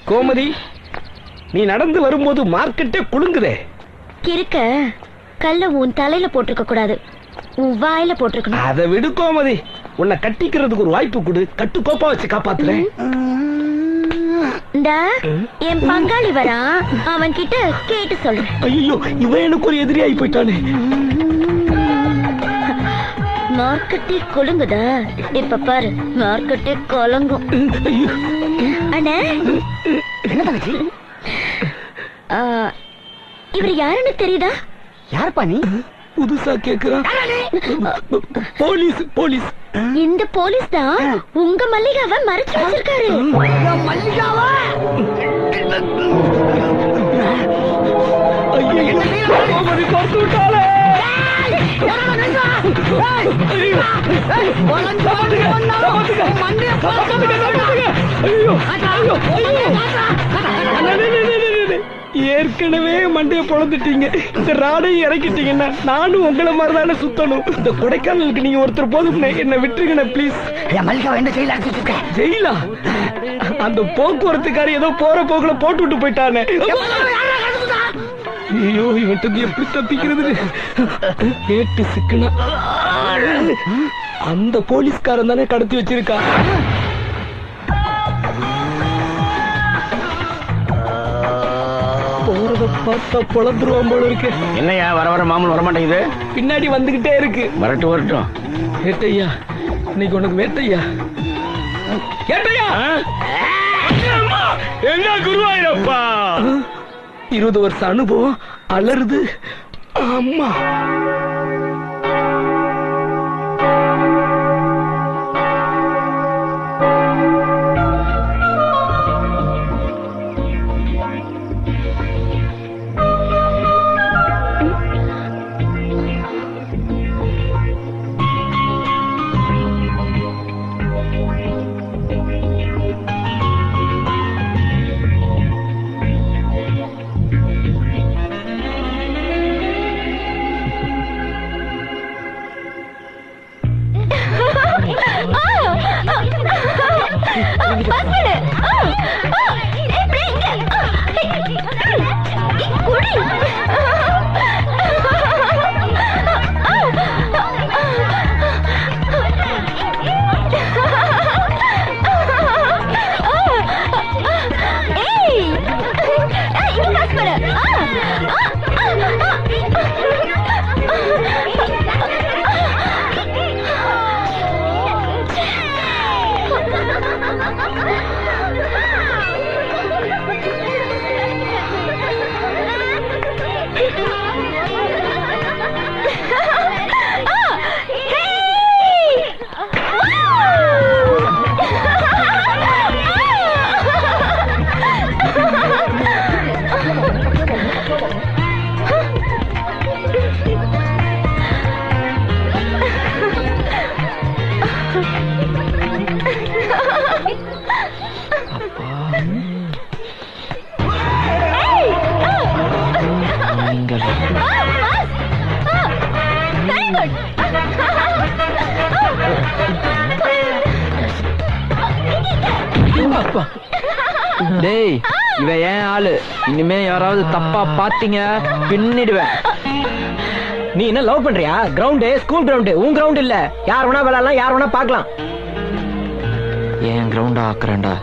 கோமதி, நீ நடந்து வரும்போது மார்க்கெட்டே குலுங்குதே. கிறுக்க கல்ல உன் தலையில போட்டிருக்க கூடாது, உன் வாயில போட்டிருக்கணும். அதை விடு கோமதி, உன்னை கட்டிக்கிறதுக்கு ஒரு வாய்ப்பு கொடு, கட்டுக்கோப்பா வச்சு காப்பாத்துறேன். என் பங்காளி வரான், அவன் கிட்ட கேட்டு சொல்றேன். ஐயோ, இவன் எனக்கு ஒரு எதிரியாகி போயிட்டானே. மார்க்கெட்டே கொலுங்குதா? இப்ப பாரு, மார்க்கெட்டே கொலங்கும். அண்ணா, இவர் யாருன்னு தெரியுதா? யாருப்பா நீ? புதுசா கேக்குறான். Police police. இந்த போலீஸ் தான் உங்க மல்லிகாவை மறைச்சு வச்சிருக்காரு. மல்லிகாவா? கோமதி பார்த்து விட்டாளே. ஏற்கனவே மண்டைய பொழந்துட்டீங்க, இந்த ராடையும் இறக்கிட்டீங்கன்னா நானும் உங்களை மாதிரிதானே சுத்தணும். இந்த கொடைக்கானலுக்கு நீங்க ஒருத்தர் போதும், என்ன விட்டுருங்க ப்ளீஸ். ஜெயிலா? அந்த போக்குவரத்துக்காரி ஏதோ போற போக்குல போட்டு விட்டு போயிட்டானே. ஐயோ, இவன் எப்படி தப்பிக்கிறது? கேட்டு சிக்கனா அந்த போலீஸ்காரன் தானே கடத்தி வச்சிருக்கா. போறத பார்த்தா பொழந்துருவான் போல இருக்கு. என்னையா வர வர மாமூல் வரமாட்டேங்குது? பின்னாடி வந்துகிட்டே இருக்கு. வரட்டும் வரட்டும். வேட்டையா, இன்னைக்கு உனக்கு வேட்டையா. வேட்டையா என்ன குருவாயிரப்பா, 20 வருஷம் அனுபவம் அலருது. அம்மா டேய், இவன் ஏன் ஆளு. இனிமே யாராவது தப்பா பாத்தீங்க பின்னிடுவேன். நீ என்ன லவ் பண்றியா? கிரவுண்டு ஸ்கூல் கிரவுண்டு, உன் கிரவுண்ட் இல்ல. யார் வேணா விளையாடலாம், யார் வேணா பாக்கலாம். ஏன் கிரவுண்டா ஆக்குறேன்டா.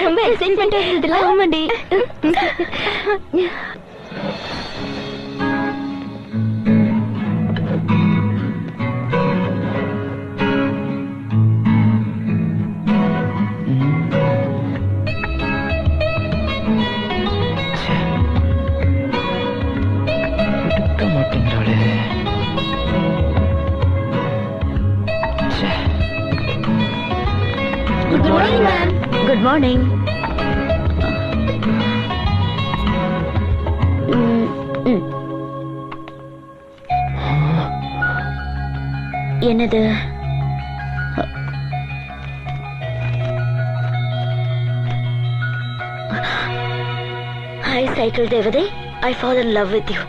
ரொம்ப எக்ஸைட்மெண்டா இருந்ததுல. ஆமாண்டி. மாட்டேங்கிறாளே. Good morning ma'am. Good morning. என்னது? சைக்கிள் தேவதை, I fall in love with you.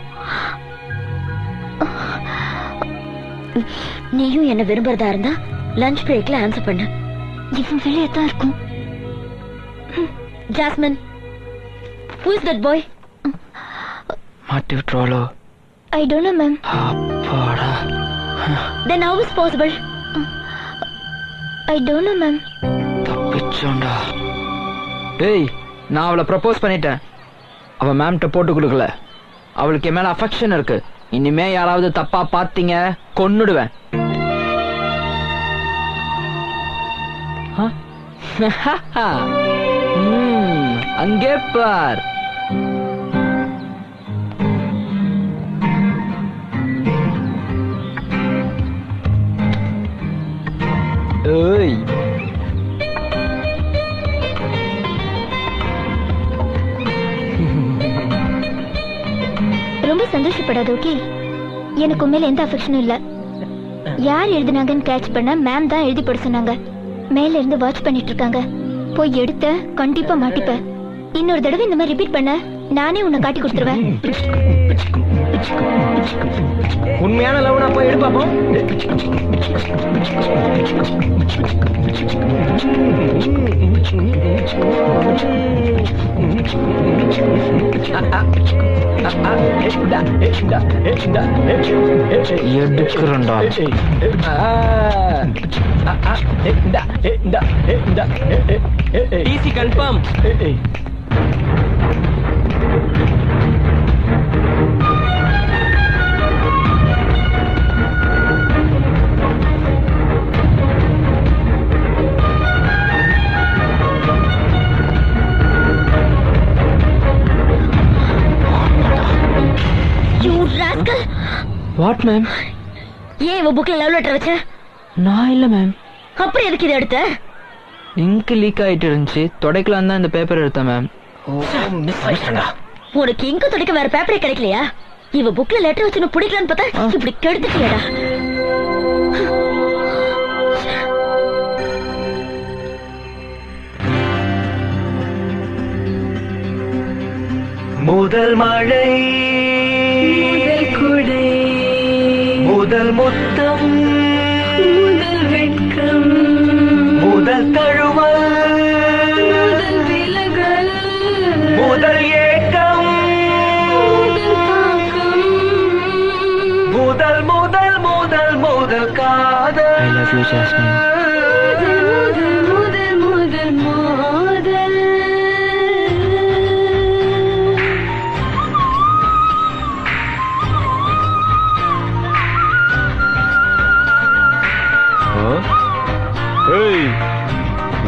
நீயும் என்ன விரும்புறதா இருந்தா லஞ்ச் பிரேக்ல ஆன்சர் பண்ணு. இவன் வெளியே தான் இருக்கும். Jasmine, who is that boy? மாட்டி விட்டுருவாளோ? I don't know, ma'am. அப்பாடா. Then how is possible? I don't know, ma'am. தப்பிச்சோண்டா. டேய், நான் அவளை ப்ரப்போஸ் பண்ணிட்டேன். அவ மேம்கிட்ட போட்டு கொடுக்கல. அவளுக்கு என் மேல அஃபெக்ஷன் இருக்கு. இனிமே யாராவது தப்பா பாத்தீங்க கொன்னுடுவேன். அங்கே பார். ஏய், ரொம்ப சந்தோஷப்படாது. ஓகே, எனக்கு உண்மையில எந்த அஃபெக்ஷனும் இல்ல. யார் எழுதினாங்கன்னு கேட்ச் பண்ண மேம் தான் எழுதி போட சொன்னாங்க. மேல இருந்து வாட்ச் பண்ணிட்டு இருக்காங்க. போய் எடுத்த கண்டிப்பா மாட்டிப்ப. இன்னொரு தடவை இந்த மாதிரி ரிப்பீட் பண்ண நானே உன்னை காட்டி கொடுத்துருவேன். உண்மையான லவ் நான் போய் எடு பாப்போம். எடுக்கிறோண்டா. TC confirm. What ma'am? ஏன் இவ புக்ல லவ் லெட்டர் வச்ச? நான் இல்ல மேம். அப்புறம் எதுக்கு இதை எடுத்த? இங்க் லீக் ஆயிட்டு இருந்துச்சு. தொடைக்கலாம் தான் இந்த பேப்பர் எடுத்தேன் மேம். உனக்கு இங்க துடைக்க வேற பேப்பரே கிடைக்கலையா? இவ புக்ல லெட்டர் வச்சு பிடிக்கலான்னு பார்த்தா இப்படி கெடுத்துட்டியடா. முதல் மழை, முதல் குடை, முதல் முத்தம், முதல் வெட்கம், முதல் தழுவல், முதல் விலகல், முதல் ஏக்கம், முதல் தாக்கம், முதல் முதல் முதல் முதல் காதல். I love you, Jasmine. முதல் முதல் முதல் மோதல்.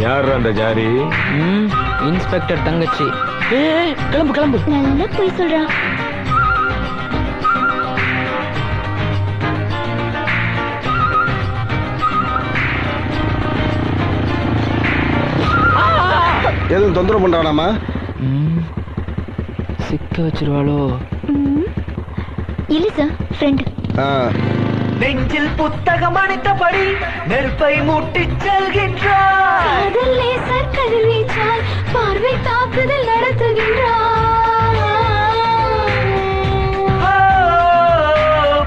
யார் அந்த ஜாரி? இன்ஸ்பெக்டர் தங்கச்சி. கிளம்பு கிளம்பு. நல்லா போய் சொல்றான். எதுவும் தொந்தரவு பண்றானாமா? சிக்க வச்சிருவாளோ? இல்ல சார், ஃப்ரெண்ட். நெஞ்சில் புத்தகம் அணைத்தபடி நெருப்பை மூட்டிச் செல்கின்றார். காதல் லேசர் கதிர்வீச்சால் பார்வை தாக்குதல் நடத்துகின்றார்.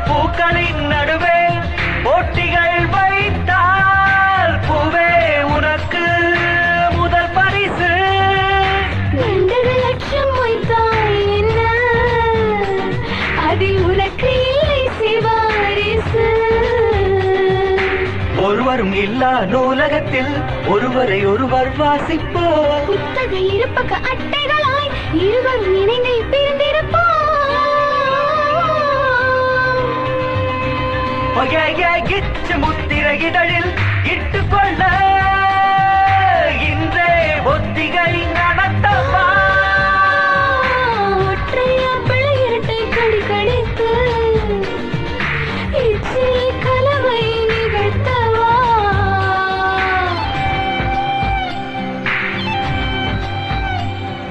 பூக்களின் நடுவே போட்டிகள் வைத்தால் பூவே உனக்கு முதல் பரிசு. 2 லட்சம் வைத்தாய் என்ன, அதில் உனக்கு இல்லை சிவாரிசு. ஒருவரும் இல்லா நூலகத்தில் ஒருவரை ஒருவர் வாசிப்போம். புத்தக இருப்பக்க அட்டைகளாய் இருவரும் இணைந்து பிரிந்திருப்போம். இச்சு முத்திரை இதழில் இட்டுக்கொள்ள இன்றே ஒத்திகை நடத்தவா. ஒற்றையா பிழை இரட்டை கடி கடித்து இச்சில் கலவை நிகழ்த்தவா.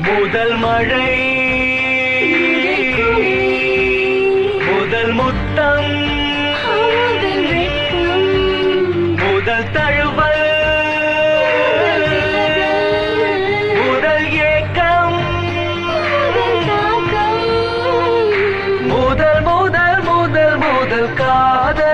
முதல் மழை, முதல் முத்தம், முதல் வெட்கம், முதல் தழுவல், முதல் ஏக்கம், முதல் காதல்